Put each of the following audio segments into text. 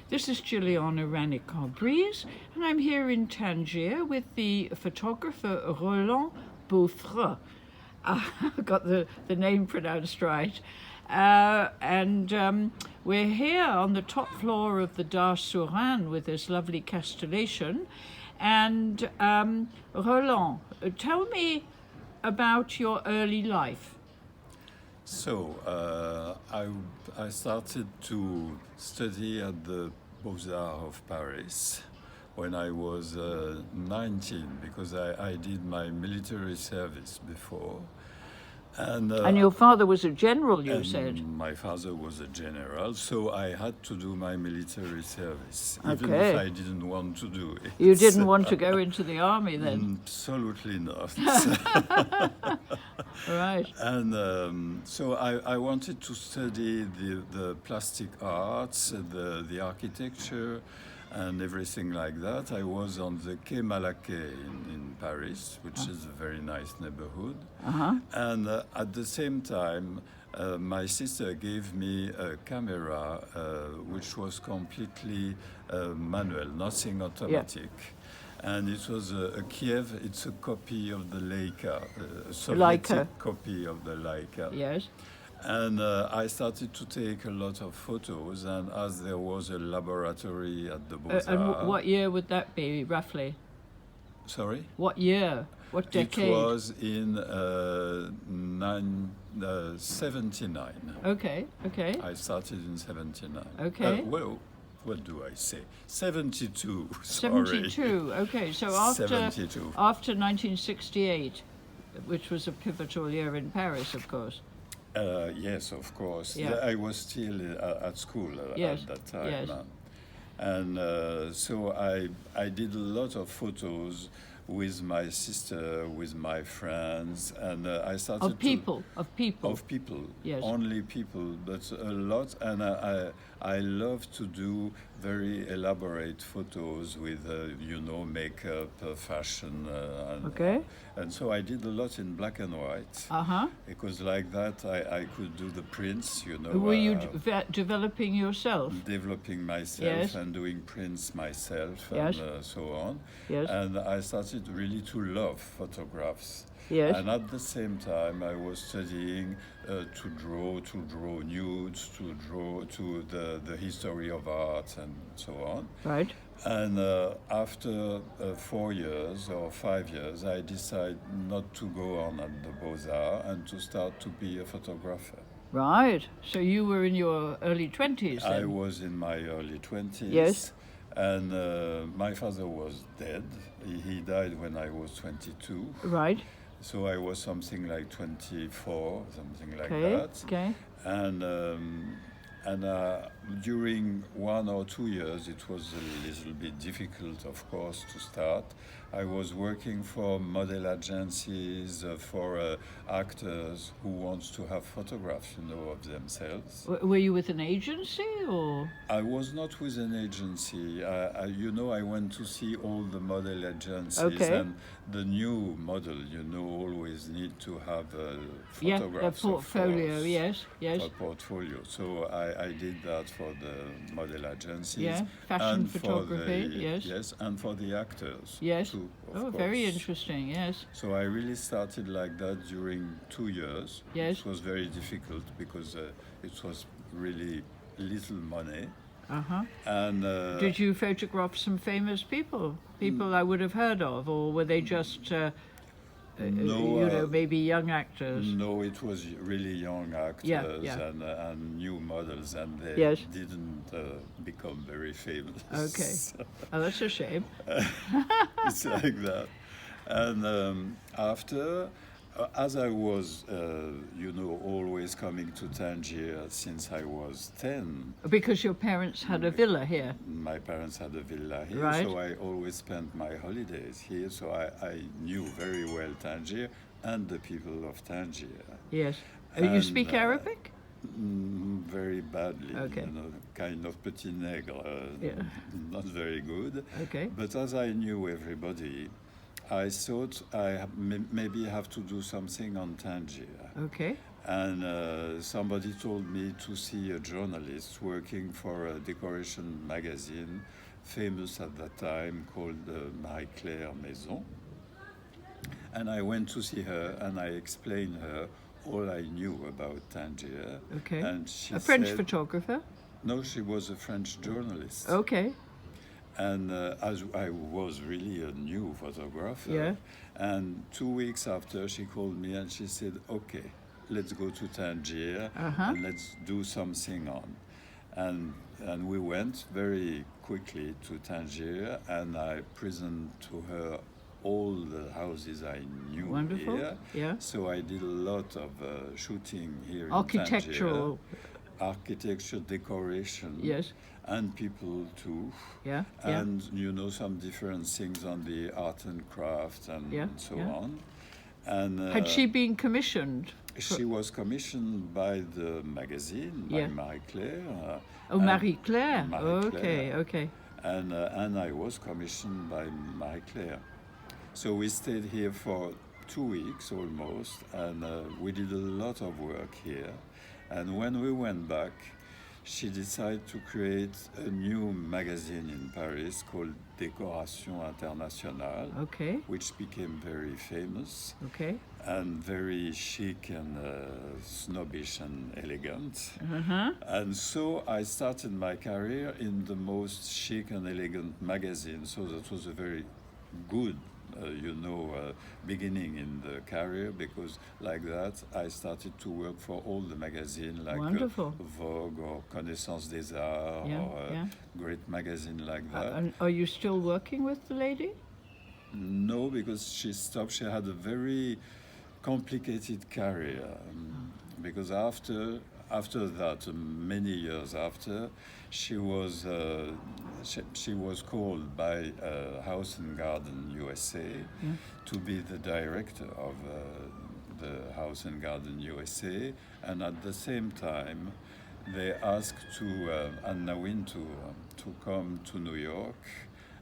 This is Jilliana Ranicar-Breese, and I'm here in Tangier with the photographer Roland Beaufre. I got the name pronounced right. We're here on the top floor of the Dar Suran with this lovely castellation. And Roland, tell me about your early life. So I started to study at the Beaux-Arts of Paris when I was 19 because I did my military service before. And your father was a general, you said? My father was a general, so I had to do my military service, Okay. even if I didn't want to do it. You didn't want to go into the army then? Absolutely not. Right. And so I wanted to study the plastic arts, the architecture, and everything like that. I was on the Quai Malaquais in Paris, which is a very nice neighborhood. And at the same time, my sister gave me a camera which was completely manual, nothing automatic. And it was a Kiev, it's a copy of the Leica, a Soviet copy of the Leica. Yes. And I started to take a lot of photos, and as there was a laboratory at the Beaux-Arts... And what year would that be, roughly? Sorry? What year? What decade? It was in 79. Okay. I started in 79. Okay. Well, what do I say? 72, sorry. 72, okay. So after 72. After 1968, which was a pivotal year in Paris, of course. Yes, of course. Yeah. I was still at school at that time. Yes. And so I did a lot of photos with my sister, with my friends, and I started Of people. Yes. Only people, but a lot. And I love to do very elaborate photos with, makeup, fashion. And so I did a lot in black and white. Because like that, I could do the prints, Were you developing yourself? Developing myself, yes. And doing prints myself, yes. And so on. Yes. And I started really to love photographs. Yes. And at the same time, I was studying to draw nudes, to draw to the history of art and so on. Right. And after 4 years or 5 years, I decided not to go on at the Beaux-Arts and to start to be a photographer. Right. So you were in your early 20s then? I was in my early 20s. Yes. And my father was dead. He died when I was 22. Right. So I was something like 24, something like that. Okay. And during 1 or 2 years, it was a little bit difficult, of course, to start. I was working for model agencies, for actors who want to have photographs, of themselves. Were you with an agency or? I was not with an agency. I went to see all the model agencies, and the new model, always need to have photographs. Yeah, a portfolio, yes. A portfolio. So I did that for the model agencies. Yeah, fashion photography, yes. And for the actors. Yes. Too, of course. Very interesting, yes. So I really started like that during 2 years. Yes. It was very difficult because it was really little money. And did you photograph some famous people? People I would have heard of, or were they just maybe young actors? No, it was really young actors and new models, and they didn't become very famous. Okay. Oh, that's a shame. It's like that. And after, as I was, always coming to Tangier since I was 10. Because your parents had a villa here? My parents had a villa here, right. So I always spent my holidays here. So I knew very well Tangier and the people of Tangier. Yes. You speak Arabic? Very badly. Okay. Kind of petit nègre, not very good. Okay. But as I knew everybody, I thought I maybe have to do something on Tangier. Okay. And somebody told me to see a journalist working for a decoration magazine, famous at that time, called Marie-Claire Maison. And I went to see her, and I explained her all I knew about Tangier. Okay. And she A French said, photographer? no, she was a French journalist. Okay. And as I was really a new photographer, Yeah. and 2 weeks after she called me and she said, okay, let's go to Tangier and let's do something on. And we went very quickly to Tangier, and I presented to her all the houses I knew Wonderful. here. Yeah. So I did a lot of shooting here Architectural. in Tangier. Architecture, decoration. Yes. And people too. Yeah. And some different things on the art and craft and so on. And Had she been commissioned? she was commissioned by the magazine, by Marie-Claire. Marie-Claire. Marie-Claire. Okay. And I was commissioned by Marie-Claire. So we stayed here for 2 weeks almost, and we did a lot of work here. And when we went back, she decided to create a new magazine in Paris called Décoration Internationale, which became very famous and very chic and snobbish and elegant. And so I started my career in the most chic and elegant magazine. So that was a very good beginning in the career, because like that I started to work for all the magazines like Vogue or Connaissance des Arts or a great magazine like that. And are you still working with the lady? No, because she stopped. She had a very complicated career, because after that, many years after, she was called by House and Garden USA to be the director of the House and Garden USA, and at the same time they asked Anna Wintour to come to New York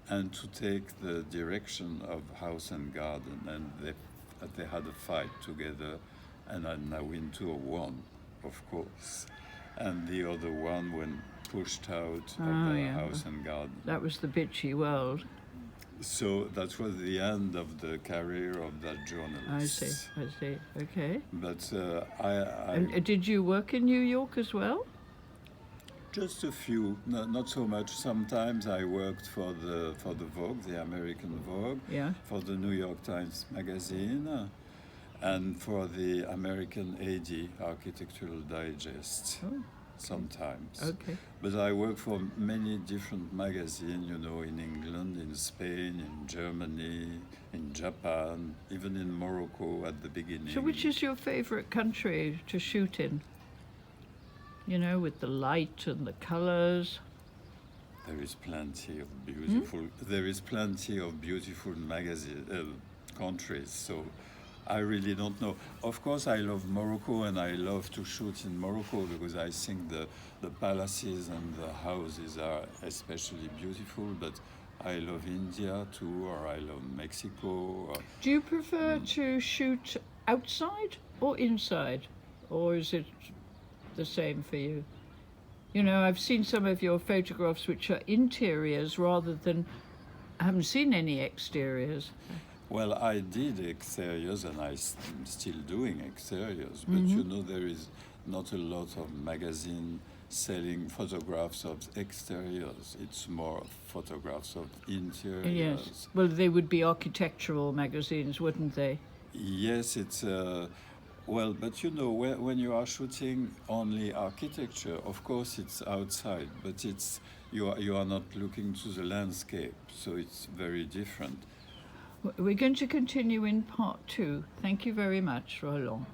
and to take the direction of House and Garden, and they had a fight together, and Anna Wintour won, of course, and the other one went pushed out of the House and Garden. That was the bitchy world. So that was the end of the career of that journalist. I see. Okay. But And did you work in New York as well? Just a few, not so much. Sometimes I worked for the Vogue, the American Vogue, for the New York Times Magazine, and for the American AD, Architectural Digest, sometimes. Okay. But I work for many different magazines, in England, in Spain, in Germany, in Japan, even in Morocco at the beginning. So which is your favorite country to shoot in? With the light and the colors. There is plenty of beautiful. There is plenty of beautiful countries. So I really don't know. Of course, I love Morocco, and I love to shoot in Morocco because I think the palaces and the houses are especially beautiful. But I love India too, or I love Mexico. Do you prefer to shoot outside or inside, or is it the same for you? I've seen some of your photographs which are interiors rather than, I haven't seen any exteriors. Well, I did exteriors, and I'm still doing exteriors, but there is not a lot of magazine selling photographs of exteriors. It's more photographs of interiors. Yes. Well, they would be architectural magazines, wouldn't they? Yes, it's well, but when you are shooting only architecture, of course it's outside, but you are not looking to the landscape, so it's very different. We're going to continue in part 2. Thank you very much, Roland.